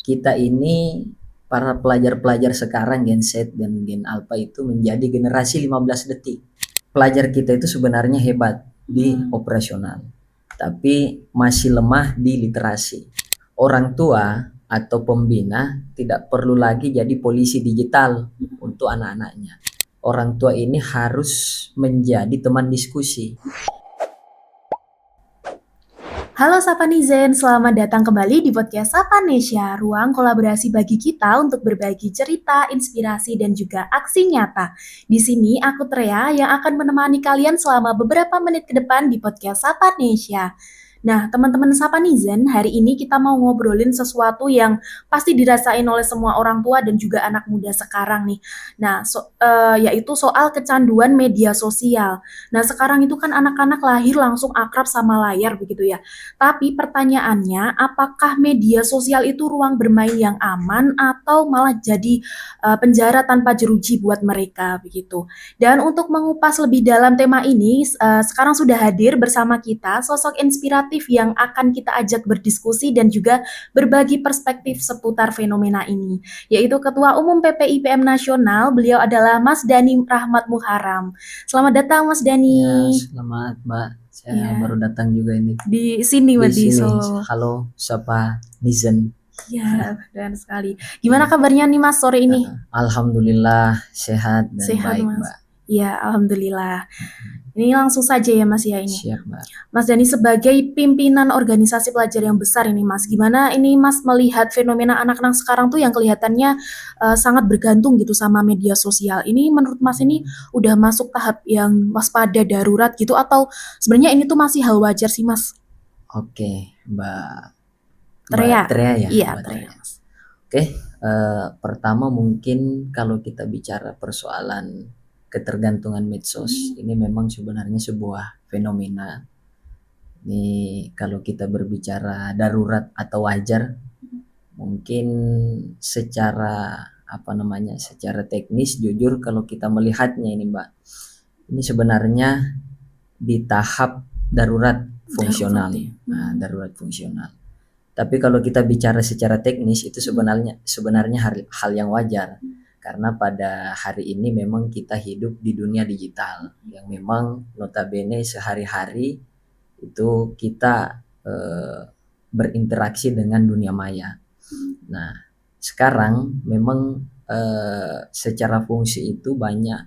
kita ini para pelajar-pelajar sekarang Gen Z dan Gen Alpha itu menjadi generasi 15 detik. Pelajar kita itu sebenarnya hebat di operasional, tapi masih lemah di literasi. Orang tua atau pembina tidak perlu lagi jadi polisi digital untuk anak-anaknya. Orang tua ini harus menjadi teman diskusi. Halo Sapanizen, selamat datang kembali di podcast Sapanesia, ruang kolaborasi bagi kita untuk berbagi cerita, inspirasi, dan juga aksi nyata. Di sini aku Trea yang akan menemani kalian selama beberapa menit ke depan di podcast Sapanesia. Nah, teman-teman Sapanizen, hari ini kita mau ngobrolin sesuatu yang pasti dirasain oleh semua orang tua dan juga anak muda sekarang nih. Nah, yaitu soal kecanduan media sosial. Nah, sekarang itu kan anak-anak lahir langsung akrab sama layar begitu ya. Tapi pertanyaannya, apakah media sosial itu ruang bermain yang aman atau malah jadi penjara tanpa jeruji buat mereka begitu. Dan untuk mengupas lebih dalam tema ini, sekarang sudah hadir bersama kita sosok inspiratif yang akan kita ajak berdiskusi dan juga berbagi perspektif seputar fenomena ini, yaitu Ketua Umum PPIPM Nasional. Beliau adalah Mas Dhani Rahmat Muharam. Selamat datang Mas Ya, Dhani. selamat Mbak. Saya Ya, baru datang juga ini di sini di di sini. Solo. Halo, sapa Nizen. Ya, keren sekali. Gimana kabarnya nih Mas sore ini? Alhamdulillah sehat dan Sehat baik, Mas. Mbak. Ya, alhamdulillah. Ini langsung saja ya Mas ya ini. Siap, Mbak. Mas Dhani sebagai pimpinan organisasi pelajar yang besar ini Mas, gimana ini Mas melihat fenomena anak-anak sekarang tuh yang kelihatannya sangat bergantung gitu sama media sosial. Ini menurut Mas ini udah masuk tahap yang waspada darurat gitu atau sebenarnya ini tuh masih hal wajar sih Mas? Oke, Mbak Trea. Trea ya, Iya, Mbak Trea Trea. Mas. Oke, pertama mungkin kalau kita bicara persoalan ketergantungan medsos, ini memang sebenarnya sebuah fenomena. Ini kalau kita berbicara darurat atau wajar, mungkin secara secara teknis jujur kalau kita melihatnya ini Mbak, ini sebenarnya di tahap darurat fungsional. Darurat fungsional. Tapi kalau kita bicara secara teknis itu sebenarnya hal yang wajar, karena pada hari ini memang kita hidup di dunia digital yang memang notabene sehari-hari itu kita berinteraksi dengan dunia maya. Nah, sekarang memang secara fungsi itu banyak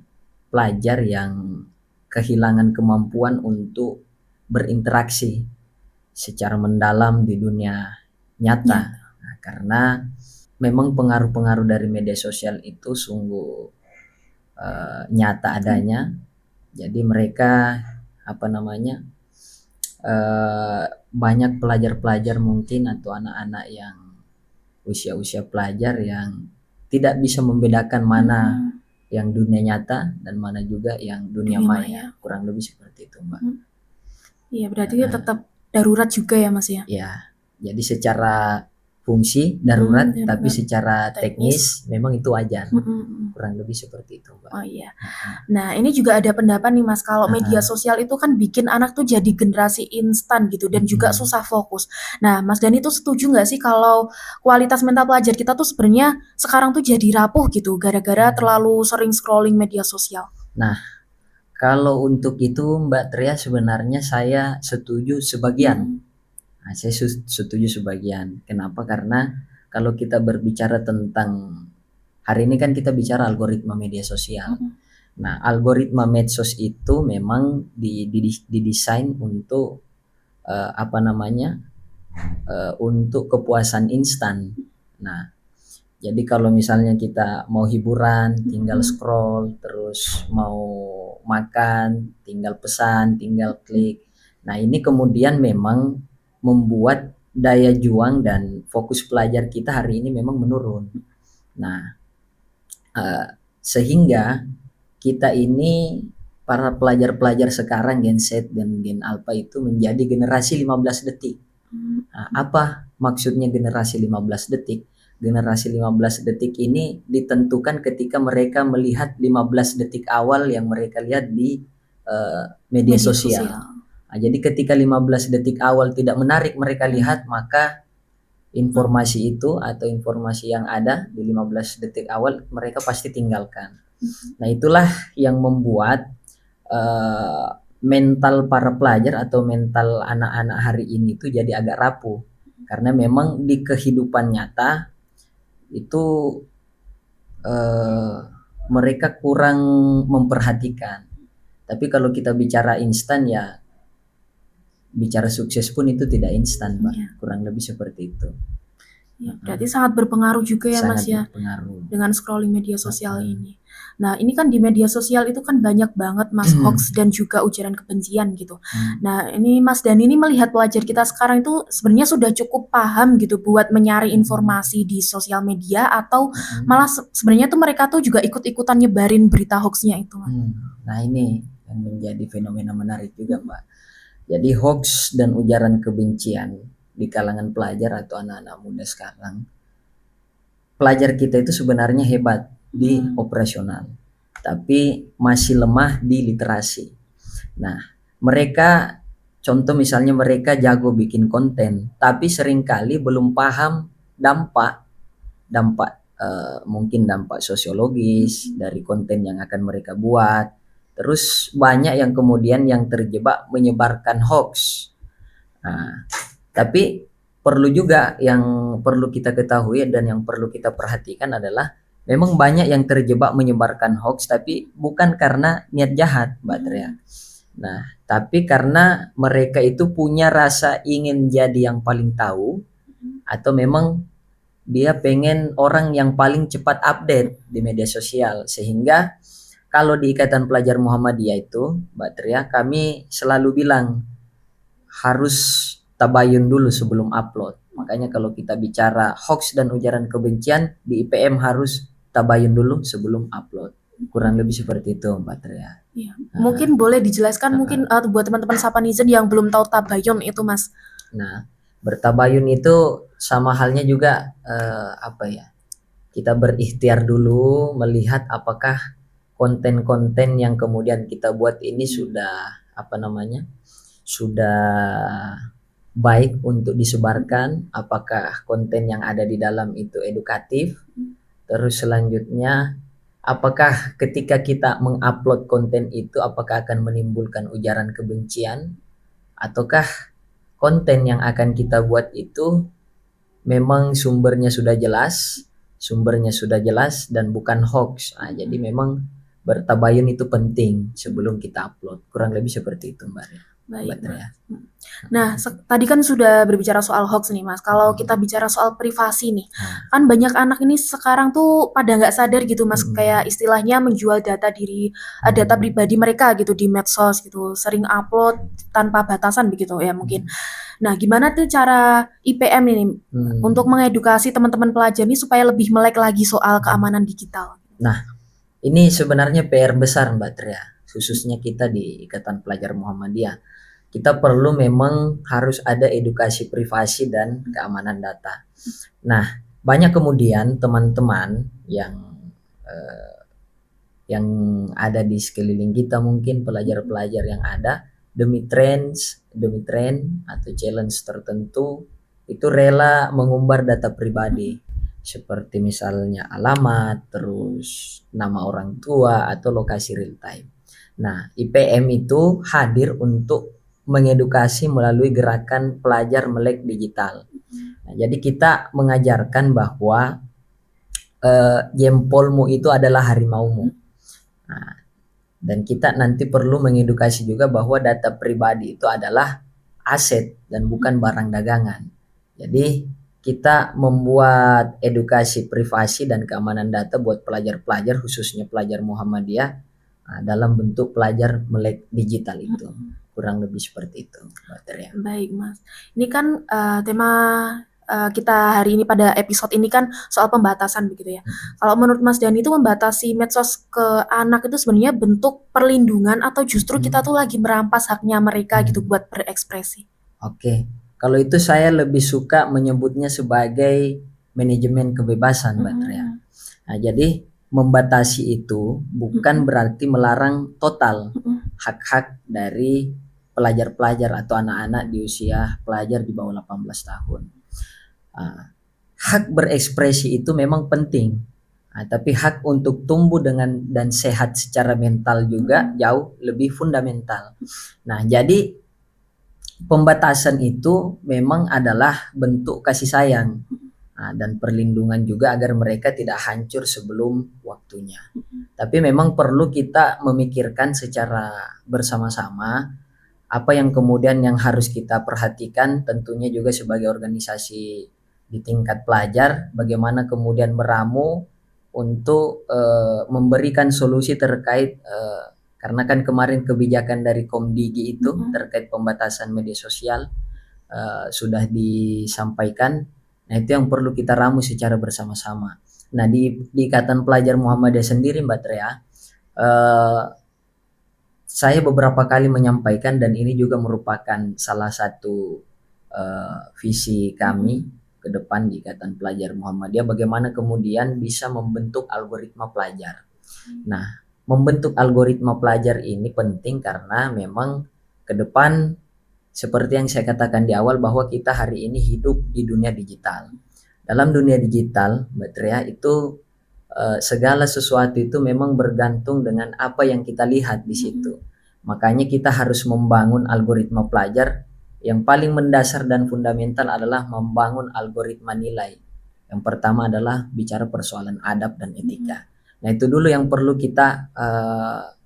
pelajar yang kehilangan kemampuan untuk berinteraksi secara mendalam di dunia nyata. Nah, karena memang pengaruh-pengaruh dari media sosial itu sungguh nyata adanya. Jadi mereka banyak pelajar-pelajar mungkin atau anak-anak yang usia-usia pelajar yang tidak bisa membedakan mana yang dunia nyata dan mana juga yang dunia maya. Kurang lebih seperti itu, Mbak. Iya, berarti tetap darurat juga ya Mas ya? Ya, jadi secara fungsi darurat, tapi secara teknis memang itu wajar. Kurang lebih seperti itu, Mbak. Oh iya. Nah, ini juga ada pendapat nih Mas, kalau media sosial itu kan bikin anak tuh jadi generasi instan gitu dan juga susah fokus. Nah, Mas Dhani tuh setuju nggak sih kalau kualitas mental pelajar kita tuh sebenarnya sekarang tuh jadi rapuh gitu gara-gara terlalu sering scrolling media sosial? Nah, kalau untuk itu Mbak Tria sebenarnya saya setuju sebagian. Nah, saya setuju sebagian. Kenapa? Karena kalau kita berbicara tentang hari ini kan kita bicara algoritma media sosial. Nah, algoritma medsos itu memang didesain untuk untuk kepuasan instan. Nah, jadi kalau misalnya kita mau hiburan, tinggal scroll, terus mau makan, tinggal pesan, tinggal klik. Nah, ini kemudian memang membuat daya juang dan fokus pelajar kita hari ini memang menurun. Nah, sehingga kita ini para pelajar-pelajar sekarang Gen Z dan Gen Alpha itu menjadi generasi 15 detik. Nah, apa maksudnya generasi 15 detik? Generasi 15 detik ini ditentukan ketika mereka melihat 15 detik awal yang mereka lihat di media sosial. Nah, jadi ketika 15 detik awal tidak menarik mereka lihat, maka informasi itu atau informasi yang ada di 15 detik awal mereka pasti tinggalkan. Nah, itulah yang membuat mental para pelajar atau mental anak-anak hari ini itu jadi agak rapuh. Karena memang di kehidupan nyata itu mereka kurang memperhatikan. Tapi kalau kita bicara instan ya bicara sukses pun itu tidak instan, Mbak. Iya. Kurang lebih seperti itu. Ya, berarti sangat berpengaruh juga ya Mas Sangat ya berpengaruh. dengan scrolling media sosial ini. Nah, ini kan di media sosial itu kan banyak banget Mas hoax dan juga ujaran kebencian gitu. Nah, ini Mas Dani ini melihat pelajar kita sekarang itu sebenarnya sudah cukup paham gitu buat mencari informasi di sosial media atau malah sebenarnya tuh mereka tuh juga ikut-ikutan nyebarin berita hoaxnya itu. Nah, ini yang menjadi fenomena menarik juga, Mbak. Jadi hoax dan ujaran kebencian di kalangan pelajar atau anak-anak muda sekarang, pelajar kita itu sebenarnya hebat di operasional, tapi masih lemah di literasi. Nah, mereka contoh misalnya mereka jago bikin konten, tapi seringkali belum paham dampak mungkin dampak sosiologis dari konten yang akan mereka buat. Terus banyak yang kemudian yang terjebak menyebarkan hoax. Nah, tapi perlu juga yang perlu kita ketahui dan yang perlu kita perhatikan adalah memang banyak yang terjebak menyebarkan hoax tapi bukan karena niat jahat, Mbak Tria. Nah, tapi karena mereka itu punya rasa ingin jadi yang paling tahu atau memang dia pengen orang yang paling cepat update di media sosial. Sehingga kalau di Ikatan Pelajar Muhammadiyah itu, Mbak Tria, kami selalu bilang harus tabayun dulu sebelum upload. Makanya kalau kita bicara hoax dan ujaran kebencian di IPM harus tabayun dulu sebelum upload. Kurang lebih seperti itu, Mbak Tria. Iya. Mungkin boleh dijelaskan mungkin buat teman-teman Sapanizen yang belum tahu tabayun itu, Mas. Nah, bertabayun itu sama halnya juga apa ya? Kita berikhtiar dulu melihat apakah konten-konten yang kemudian kita buat ini sudah apa namanya? Sudah baik untuk disebarkan, apakah konten yang ada di dalam itu edukatif. Terus selanjutnya apakah ketika kita mengupload konten itu apakah akan menimbulkan ujaran kebencian ataukah konten yang akan kita buat itu memang sumbernya sudah jelas dan bukan hoax. Nah, jadi memang bertabayun itu penting sebelum kita upload. Kurang lebih seperti itu, Mbak. Baik, Mas. Nah, tadi kan sudah berbicara soal hoax nih, Mas. Kalau kita bicara soal privasi nih, kan banyak anak ini sekarang tuh pada nggak sadar gitu, Mas. Kayak istilahnya menjual data data pribadi mereka gitu di medsos gitu, sering upload tanpa batasan begitu ya mungkin. Nah, gimana tuh cara IPM ini untuk mengedukasi teman-teman pelajar ini supaya lebih melek lagi soal keamanan digital? Nah, ini sebenarnya PR besar, Mbak Tria, khususnya kita di Ikatan Pelajar Muhammadiyah. Kita perlu memang harus ada edukasi privasi dan keamanan data. Nah, banyak kemudian teman-teman yang ada di sekeliling kita, mungkin pelajar-pelajar yang ada demi tren atau challenge tertentu itu rela mengumbar data pribadi seperti misalnya alamat, terus nama orang tua atau lokasi real time. Nah, IPM itu hadir untuk mengedukasi melalui gerakan pelajar melek digital. Nah, jadi kita mengajarkan bahwa jempolmu itu adalah harimaumu. Nah, dan kita nanti perlu mengedukasi juga bahwa data pribadi itu adalah aset dan bukan barang dagangan. Jadi kita membuat edukasi privasi dan keamanan data buat pelajar-pelajar khususnya pelajar Muhammadiyah dalam bentuk pelajar melek digital itu. Kurang lebih seperti itu, Mbak Ria. Baik, Mas. Ini kan tema kita hari ini pada episode ini kan soal pembatasan begitu ya. Kalau menurut Mas Dani itu membatasi medsos ke anak itu sebenarnya bentuk perlindungan atau justru kita tuh lagi merampas haknya mereka gitu buat berekspresi? Oke, kalau itu saya lebih suka menyebutnya sebagai manajemen kebebasan, Mbak Tria. Nah, jadi membatasi itu bukan berarti melarang total hak-hak dari pelajar-pelajar atau anak-anak di usia pelajar di bawah 18 tahun. Hak berekspresi itu memang penting, tapi hak untuk tumbuh dengan dan sehat secara mental juga jauh lebih fundamental. Nah, jadi pembatasan itu memang adalah bentuk kasih sayang dan perlindungan juga agar mereka tidak hancur sebelum waktunya. Tapi memang perlu kita memikirkan secara bersama-sama apa yang kemudian yang harus kita perhatikan, tentunya juga sebagai organisasi di tingkat pelajar, bagaimana kemudian meramu untuk memberikan solusi terkait karena kan kemarin kebijakan dari Komdigi itu terkait pembatasan media sosial sudah disampaikan. Nah, itu yang perlu kita ramu secara bersama-sama. Nah, di Ikatan Pelajar Muhammadiyah sendiri, Mbak Trea, saya beberapa kali menyampaikan dan ini juga merupakan salah satu visi kami ke depan di Ikatan Pelajar Muhammadiyah, bagaimana kemudian bisa membentuk algoritma pelajar. Nah, membentuk algoritma pelajar ini penting karena memang ke depan seperti yang saya katakan di awal bahwa kita hari ini hidup di dunia digital. Dalam dunia digital, Mbak Trea, itu segala sesuatu itu memang bergantung dengan apa yang kita lihat di situ. Makanya kita harus membangun algoritma pelajar. Yang paling mendasar dan fundamental adalah membangun algoritma nilai. Yang pertama adalah bicara persoalan adab dan etika. Nah, itu dulu yang perlu kita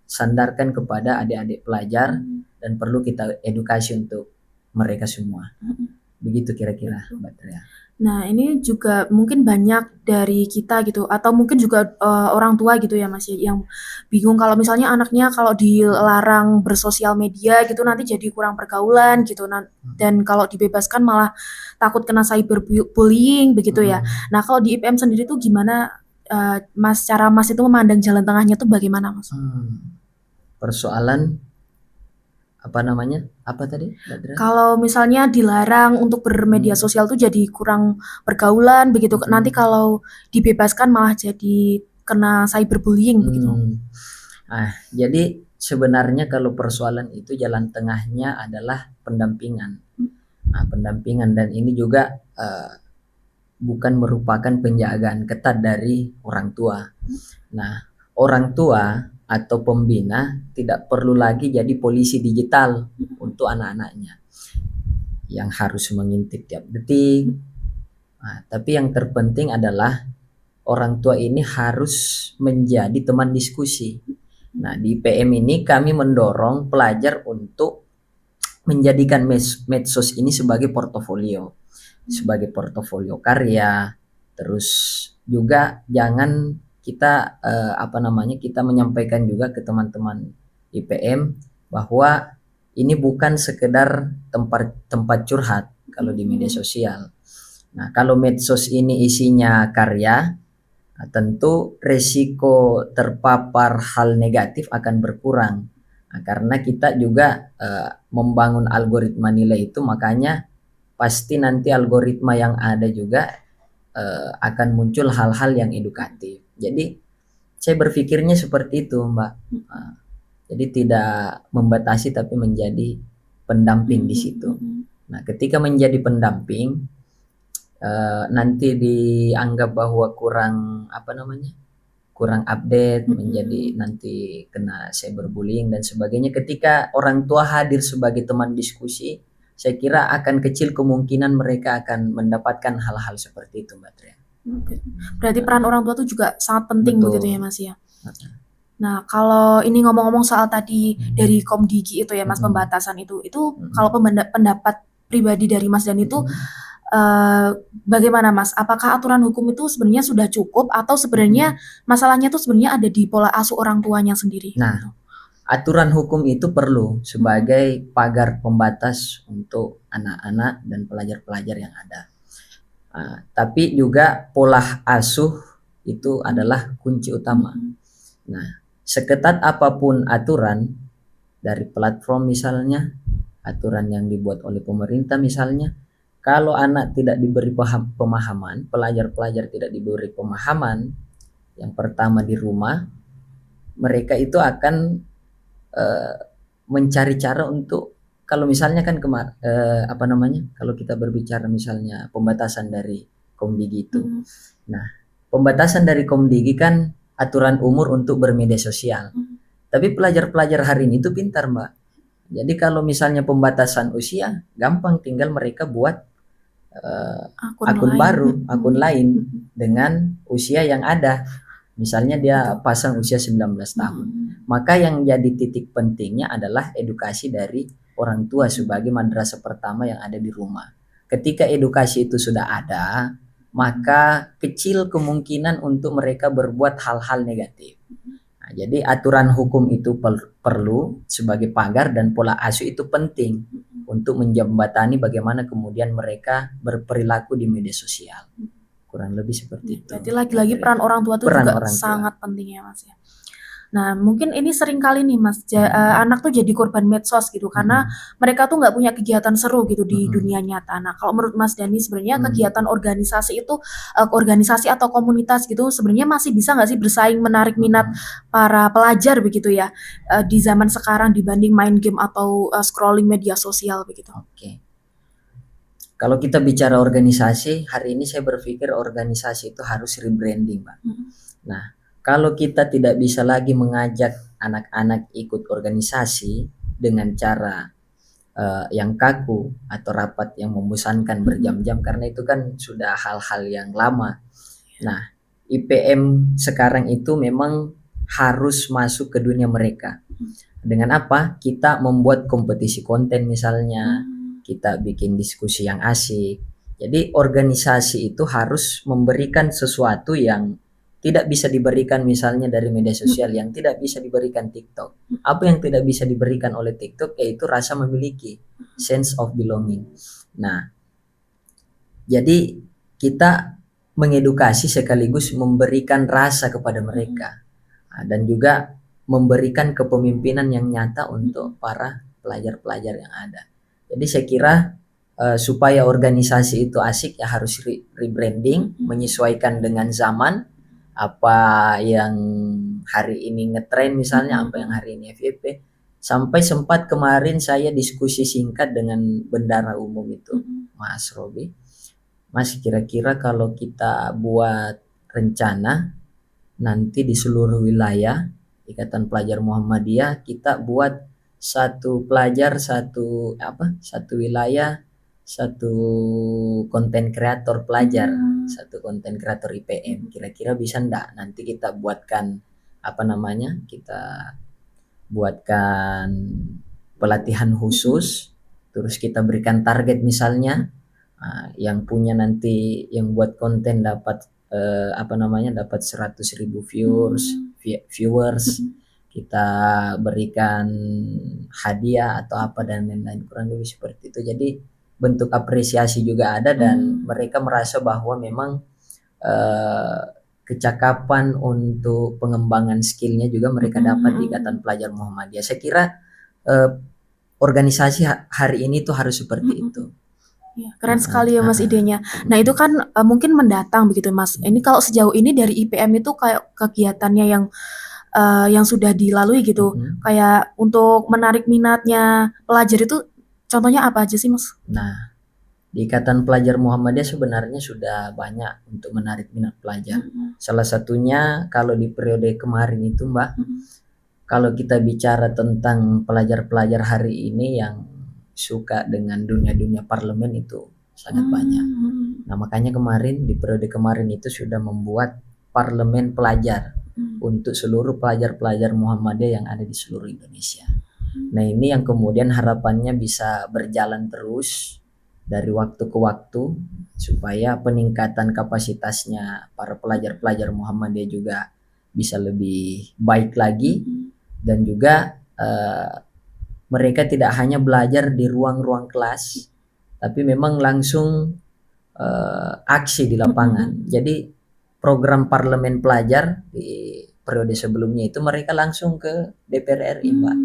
sandarkan kepada adik-adik pelajar dan perlu kita edukasi untuk mereka semua. Begitu kira-kira, Mbak Tria. Nah, ini juga mungkin banyak dari kita gitu, atau mungkin juga orang tua gitu ya Mas, yang bingung kalau misalnya anaknya kalau dilarang bersosial media gitu nanti jadi kurang pergaulan gitu, dan kalau dibebaskan malah takut kena cyberbullying begitu ya. Nah, kalau di IPM sendiri tuh gimana Mas, cara Mas itu memandang jalan tengahnya tuh bagaimana Mas? Persoalan apa namanya? Apa tadi? Kalau misalnya dilarang untuk bermedia sosial tuh jadi kurang pergaulan begitu. Nanti kalau dibebaskan malah jadi kena cyberbullying begitu. Jadi sebenarnya kalau persoalan itu jalan tengahnya adalah pendampingan. Pendampingan dan ini juga bukan merupakan penjagaan ketat dari orang tua. Nah, orang tua atau pembina tidak perlu lagi jadi polisi digital untuk anak-anaknya yang harus mengintip tiap detik. Tapi yang terpenting adalah orang tua ini harus menjadi teman diskusi. Nah, di IPM ini kami mendorong pelajar untuk menjadikan medsos ini sebagai portofolio karya. Terus juga jangan kita kita menyampaikan juga ke teman-teman IPM bahwa ini bukan sekedar tempat curhat kalau di media sosial. Nah, kalau medsos ini isinya karya, tentu resiko terpapar hal negatif akan berkurang. Karena kita juga membangun algoritma nilai itu, makanya pasti nanti algoritma yang ada juga akan muncul hal-hal yang edukatif. Jadi saya berpikirnya seperti itu, Mbak. Jadi tidak membatasi tapi menjadi pendamping di situ. Nah, ketika menjadi pendamping nanti dianggap bahwa kurang update, menjadi nanti kena cyberbullying dan sebagainya. Ketika orang tua hadir sebagai teman diskusi, saya kira akan kecil kemungkinan mereka akan mendapatkan hal-hal seperti itu, Mbak Tria. Berarti peran orang tua itu juga sangat penting begitu ya Mas ya. Nah, kalau ini ngomong-ngomong soal tadi dari Komdigi itu ya Mas, pembatasan itu kalau pendapat pribadi dari Mas dan itu bagaimana Mas? Apakah aturan hukum itu sebenarnya sudah cukup atau sebenarnya masalahnya tuh sebenarnya ada di pola asuh orang tuanya sendiri? Nah, aturan hukum itu perlu sebagai pagar pembatas untuk anak-anak dan pelajar-pelajar yang ada. Tapi juga pola asuh itu adalah kunci utama. Nah, seketat apapun aturan dari platform misalnya, aturan yang dibuat oleh pemerintah misalnya, kalau anak tidak diberi pemahaman, pelajar-pelajar tidak diberi pemahaman, yang pertama di rumah, mereka itu akan mencari cara untuk kalau misalnya kan kalau kita berbicara misalnya pembatasan dari Komdigi itu. Nah, pembatasan dari Komdigi kan aturan umur untuk bermedia sosial. Tapi pelajar-pelajar hari ini tuh pintar, Mbak. Jadi kalau misalnya pembatasan usia, gampang, tinggal mereka buat akun baru, akun lain dengan usia yang ada. Misalnya dia pasang usia 19 tahun. Maka yang jadi titik pentingnya adalah edukasi dari orang tua sebagai madrasah pertama yang ada di rumah. Ketika edukasi itu sudah ada, maka kecil kemungkinan untuk mereka berbuat hal-hal negatif. Nah, jadi aturan hukum itu perlu sebagai pagar, dan pola asuh itu penting untuk menjembatani bagaimana kemudian mereka berperilaku di media sosial. Kurang lebih seperti itu. Berarti lagi-lagi peran orang tua itu juga sangat penting ya, Mas ya. Nah, mungkin ini sering kali nih, Mas, anak tuh jadi korban medsos gitu karena mereka tuh nggak punya kegiatan seru gitu di dunia nyata. Nah, kalau menurut Mas Dani sebenarnya kegiatan organisasi itu, organisasi atau komunitas gitu sebenarnya masih bisa nggak sih bersaing menarik minat para pelajar begitu ya, di zaman sekarang dibanding main game atau scrolling media sosial begitu? Oke. Kalau kita bicara organisasi, hari ini saya berpikir organisasi itu harus rebranding, Mbak. Nah, kalau kita tidak bisa lagi mengajak anak-anak ikut organisasi dengan cara yang kaku atau rapat yang membosankan berjam-jam, karena itu kan sudah hal-hal yang lama. Nah, IPM sekarang itu memang harus masuk ke dunia mereka. Dengan apa? Kita membuat kompetisi konten misalnya, kita bikin diskusi yang asik. Jadi organisasi itu harus memberikan sesuatu yang tidak bisa diberikan misalnya dari media sosial, yang tidak bisa diberikan TikTok. Apa yang tidak bisa diberikan oleh TikTok yaitu rasa memiliki, sense of belonging. Nah, jadi kita mengedukasi sekaligus memberikan rasa kepada mereka, dan juga memberikan kepemimpinan yang nyata untuk para pelajar-pelajar yang ada. Jadi saya kira supaya organisasi itu asik ya harus rebranding, menyesuaikan dengan zaman, apa yang hari ini ngetren misalnya, apa yang hari ini FYP. Sampai sempat kemarin saya diskusi singkat dengan bendara umum itu, Mas Robi. Mas, kira-kira kalau kita buat rencana nanti di seluruh wilayah Ikatan Pelajar Muhammadiyah, kita buat satu pelajar, satu wilayah, satu konten kreator pelajar, satu konten kreator IPM. Kira-kira bisa enggak nanti kita buatkan kita buatkan pelatihan khusus, terus kita berikan target misalnya, yang punya nanti yang buat konten dapat dapat 100.000 viewers, kita berikan hadiah atau apa dan lain-lain, kurang lebih seperti itu. Jadi bentuk apresiasi juga ada, dan mereka merasa bahwa memang kecakapan untuk pengembangan skillnya juga mereka dapat di Ikatan Pelajar Muhammadiyah. Saya kira organisasi hari ini tuh harus seperti itu. Ya, keren sekali ya Mas idenya. Nah itu kan mungkin mendatang begitu Mas. Ini kalau sejauh ini dari IPM itu kayak kegiatannya yang sudah dilalui gitu, kayak untuk menarik minatnya pelajar itu contohnya apa aja sih Mas? Nah, di Ikatan Pelajar Muhammadiyah sebenarnya sudah banyak untuk menarik minat pelajar. Salah satunya kalau di periode kemarin itu Mbak, kalau kita bicara tentang pelajar-pelajar hari ini yang suka dengan dunia-dunia parlemen itu sangat banyak. Nah, makanya kemarin di periode kemarin itu sudah membuat parlemen pelajar untuk seluruh pelajar-pelajar Muhammadiyah yang ada di seluruh Indonesia. Nah, ini yang kemudian harapannya bisa berjalan terus dari waktu ke waktu supaya peningkatan kapasitasnya para pelajar-pelajar Muhammadiyah juga bisa lebih baik lagi, dan juga mereka tidak hanya belajar di ruang-ruang kelas, tapi memang langsung aksi di lapangan. Jadi program parlemen pelajar di periode sebelumnya itu mereka langsung ke DPR RI, Mbak.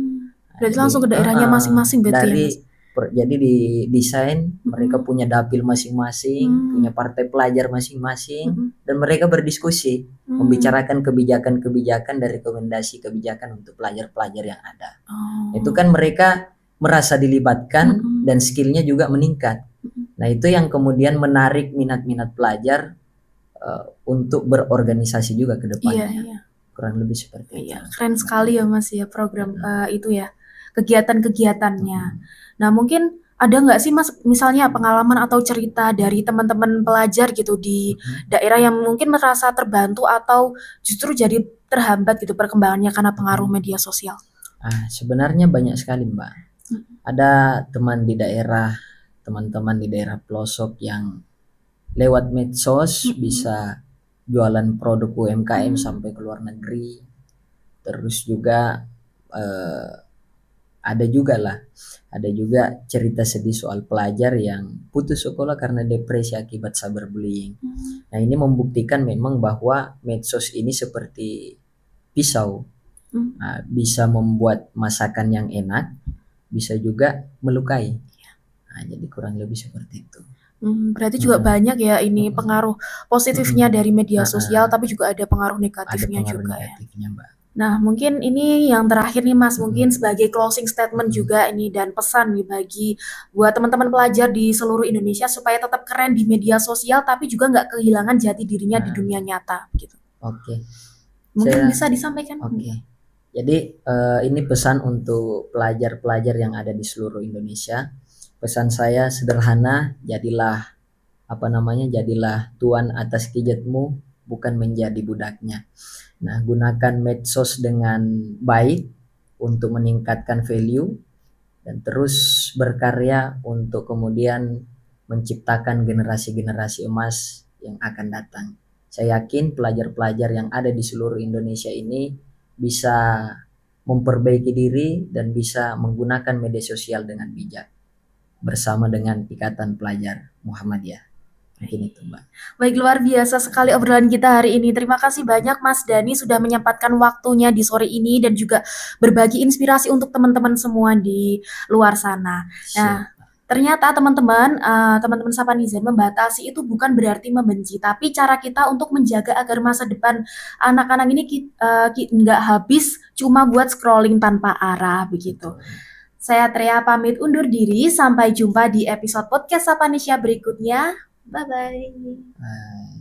Berarti langsung ke daerahnya masing-masing berarti jadi di desain mereka punya dapil masing-masing, punya partai pelajar masing-masing, dan mereka berdiskusi, membicarakan kebijakan-kebijakan dan rekomendasi kebijakan untuk pelajar-pelajar yang ada. Itu kan mereka merasa dilibatkan dan skillnya juga meningkat. Nah itu yang kemudian menarik minat-minat pelajar untuk berorganisasi juga ke depannya. Iya. Kurang lebih seperti itu. Iya, keren sekali ya Mas ya program itu ya, kegiatan-kegiatannya. Nah mungkin ada nggak sih Mas misalnya pengalaman atau cerita dari teman-teman pelajar gitu di daerah yang mungkin merasa terbantu atau justru jadi terhambat gitu perkembangannya karena pengaruh media sosial? Sebenarnya banyak sekali Mbak. Ada teman-teman di daerah pelosok yang lewat medsos bisa jualan produk UMKM sampai ke luar negeri. Terus juga ada juga cerita sedih soal pelajar yang putus sekolah karena depresi akibat cyberbullying. Nah ini membuktikan memang bahwa medsos ini seperti pisau, bisa membuat masakan yang enak, bisa juga melukai. Nah, jadi kurang lebih seperti itu. Berarti juga banyak ya ini pengaruh positifnya dari media sosial, tapi juga ada pengaruh negatifnya juga ya. Mbak. Nah, mungkin ini yang terakhir nih Mas, mungkin sebagai closing statement juga ini dan pesan nih buat teman-teman pelajar di seluruh Indonesia supaya tetap keren di media sosial tapi juga nggak kehilangan jati dirinya di dunia nyata gitu. Oke. Mungkin bisa disampaikan. Oke. Jadi ini pesan untuk pelajar-pelajar yang ada di seluruh Indonesia. Pesan saya sederhana, jadilah tuan atas gadgetmu, bukan menjadi budaknya. Nah, gunakan medsos dengan baik untuk meningkatkan value dan terus berkarya untuk kemudian menciptakan generasi-generasi emas yang akan datang. Saya yakin pelajar-pelajar yang ada di seluruh Indonesia ini bisa memperbaiki diri dan bisa menggunakan media sosial dengan bijak bersama dengan Ikatan Pelajar Muhammadiyah. Mungkin itu Mbak. Baik, luar biasa sekali obrolan kita hari ini. Terima kasih banyak Mas Dani sudah menyempatkan waktunya di sore ini dan juga berbagi inspirasi untuk teman-teman semua di luar sana. Nah, ternyata teman-teman Sapa Netizen membatasi itu bukan berarti membenci, tapi cara kita untuk menjaga agar masa depan anak-anak ini nggak habis cuma buat scrolling tanpa arah begitu. Saya Trea pamit undur diri, sampai jumpa di episode podcast Sapa Nesya berikutnya. Bye-bye.